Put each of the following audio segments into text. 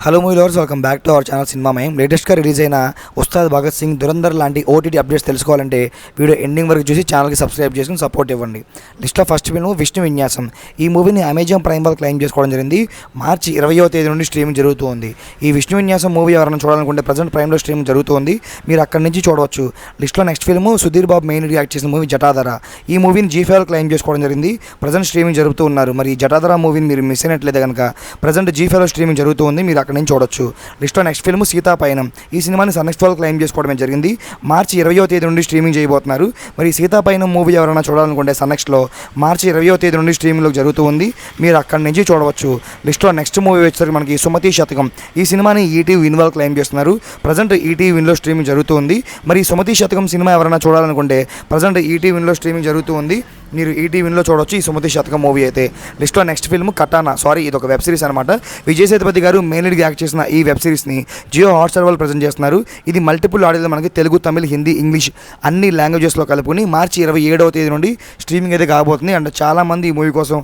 Hello movie lovers, welcome back to our channel cinema mime. లేటెస్ట్గా release అయిన ఉస్తాద్ భగత్ సింగ్, దురంధర్ లాంటి OTT updates తెలుసుకోవాలంటే video ending వరకు చూసి ఛానల్కి సబ్స్క్రైబ్ చేసుకుని సపోర్ట్ ఇవ్వండి. లిస్ట్లో ఫస్ట్ ఫిల్మ్ విష్ణు విన్యాసం. ఈ మూవీని అమెజాన్ ప్రైమ్ వాళ్ళు క్లెయిమ్ చేసుకోవడం జరిగింది. మార్చి 20వ తేదీ నుండి స్ట్రీమింగ్ జరుగుతుంది. ఈ విష్ణు విన్యాసం మూవీ ఎవరైనా చూడాలనుకుంటే ప్రజెంట్ ప్రైమ్లో స్ట్రీమింగ్ జరుగుతుంది. మీరు అక్కడి నుంచి చూడవచ్చు. లిస్ట్లో next film Sudheer Babu main react చేసిన మూవీ జటాధర. ఈ మూవీని జీ5 క్లెయిమ్ చేసుకోవడం జరిగింది. ప్రజెంట్ స్ట్రీమింగ్ జరుగుతూ ఉన్నారు. మరి జటాధర మూవీని మీరు మిస్ అయినట్లయితే కనుక ప్రజెంట్ జీ5 స్ట్రీమింగ్ జరుగుతూ ఉంది. మీరు అక్కడి నుంచి చూడొచ్చు. లిస్ట్లో నెక్స్ట్ ఫిల్మ్ సీతాపయనం. ఈ సినిమాని సన్నెక్స్ట్ వాళ్ళు క్లెయిమ్ చేసుకోవడమే జరిగింది. మార్చి 20వ తేదీ నుండి స్ట్రీమింగ్ చేయబోతున్నారు. మరి సీతాపయనం మూవీ ఎవరైనా చూడాలనుకుంటే సన్నెక్స్ట్లో మార్చి 20వ తేదీ నుండి స్ట్రీమింగ్లో జరుగుతూ ఉంది. మీరు అక్కడి నుంచి చూడవచ్చు. లిస్ట్లో నెక్స్ట్ మూవీ వచ్చేసరికి మనకి సుమతి శతకం. ఈ సినిమాని ఈటీవీ విన్ వాళ్ళు క్లెయిమ్ చేస్తున్నారు. ప్రజెంట్ ఈటీవీ విన్లో స్ట్రీమింగ్ జరుగుతూ ఉంది. మరి సుమతి శతకం సినిమా ఎవరైనా చూడాలనుకుంటే ప్రజెంట్ ఈటీవీ విన్లో స్ట్రీమింగ్ జరుగుతూ ఉంది. మీరు ఈటీవీ విన్లో చూడవచ్చు ఈ సుమతి శతకం మూవీ అయితే. లిస్ట్లో నెక్స్ట్ ఫిల్మ్ కటానా. ఇది ఒక వెబ్ సిరీస్ అనమాట. విజయ్ సేతుపతి గారు మెయిన్ లీడ్గా యాక్ట్ చేసిన ఈ వెబ్ సిరీస్ని జియో హాట్స్టార్ వాళ్ళు ప్రజెంట్ చేస్తున్నారు. ఇది మల్టిపుల్ ఆడియోలో మనకి తెలుగు, తమిళ్, హిందీ, ఇంగ్లీష్ అన్ని లాంగ్వేజెస్లో కలుపుకుని మార్చి 27వ తేదీ నుండి స్ట్రీమింగ్ అయితే కాబోతుంది. అండ్ చాలామంది ఈ మూవీ కోసం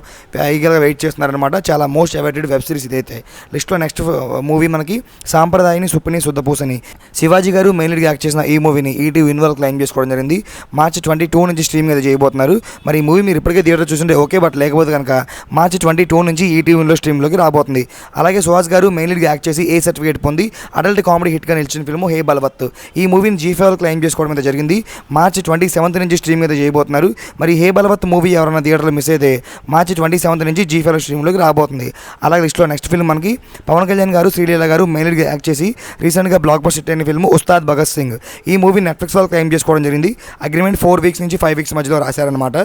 ఈగర్గా వెయిట్ చేస్తున్నారనమాట. చాలా మోస్ట్ అవైటెడ్ వెబ్ సిరీస్ ఇదైతే. లిస్ట్లో నెక్స్ట్ మూవీ మనకి సాంప్రదాయని సుప్పిని శుద్ధపూసని. శివాజీ గారు మెయిన్ లీడ్గా యాక్ట్ చేసిన ఈ మూవీని ఈటీవీ విన్ వాళ్ళు క్లెయిమ్ చేసుకోవడం జరిగింది. మార్చి 22 నుంచి స్ట్రీమింగ్ అయితే చేయబోతున్నారు. మరి ఈ మూవీ మీరు ఇప్పటికే థియేటర్ చూస్తుంటే ఓకే, బట్ లేకపోతే కనుక మార్చి 22 నుంచి ఈటీవీ విన్లో స్ట్రీమ్లోకి రాబోతుంది. అలాగే సుహాస్ గారు మెయిన్ లీడ్గా యాక్ట్ చేసి ఏ సర్టిఫికేట్ పొంది అడల్ట్ కామెడీ హిట్గా నిలిచిన ఫిల్మ్ హే బలవత్. ఈ మూవీని జీ5 క్లెయిమ్ చేసుకోవడం అయితే జరిగింది. మార్చి 27 నుంచి స్ట్రీమ్ అయితే చేయబోతున్నారు. మరి హే బలవత్ మూవీ ఎవరైనా థియేటర్లో మిస్ అయితే మార్చి 27 నుంచి జీ5 స్ట్రీమ్లోకి రాబోతుంది. అలాగే లిస్ట్లో నెక్స్ట్ ఫిల్మ్ మనకి పవన్ కళ్యాణ్ గారు, శ్రీలీల గారు మెయిన్ లీడ్గా యాక్ట్ చేసి రీసెంట్గా బ్లాక్ బస్టర్ హిట్ అయిన ఫిల్మ్ ఉస్తాద్ భగత్ సింగ్. ఈ మూవీ నెట్ఫ్లిక్స్ వాళ్ళు క్లెయిమ్ చేసుకోవడం జరిగింది. అగ్రిమెంట్ 4 వీక్స్ నుంచి 5 వీక్స్ మధ్యలో రాశారనమాట.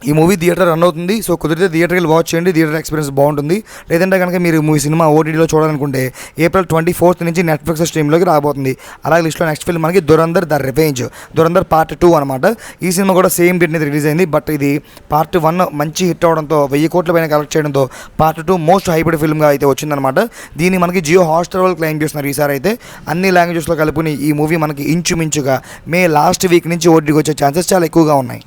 ఈ మూవీ థియేటర్ రన్ అవుతుంది. సో కుదిరితే థియేటర్కి వాచ్ చేయండి. థియేటర్ ఎక్స్పీరియన్స్ బాగుంటుంది. లేదంటే కనుక మీరు ఈ సినిమా ఓటీటీలో చూడాలనుకుంటే ఏప్రిల్ 24 నుంచి నెట్ఫ్లిక్స్ స్ట్రీమ్లోకి రాబోతుంది. అలాగే లిస్ట్లో నెక్స్ట్ ఫిల్మ్ మనకి Dhurandhar the revenge, Dhurandhar part 2 అనమాట. ఈ సినిమా కూడా సేమ్ డేట్ మీద రిలీజ్ అయింది. బట్ ఇది పార్ట్ 1 మంచి హిట్ అవడంతో 1000 కోట్ల పైన కలెక్ట్ చేయడంతో పార్ట్ 2 మోస్ట్ హైబ్రిడ్ ఫిల్మ్గా అయితే వచ్చిందనమాట. దీన్ని మనకి జియో హాట్స్టార్ వాళ్ళు క్లెయిమ్ చేస్తున్నారు. ఈసారి అయితే అన్ని లాంగ్వేజెస్లో కలుపుకుని ఈ మూవీ మనకి ఇంచుమించుగా మే లాస్ట్ వీక్ నుంచి ఓటీటీకి వచ్చే ఛాన్సెస్ చాలా ఎక్కువగా ఉన్నాయి.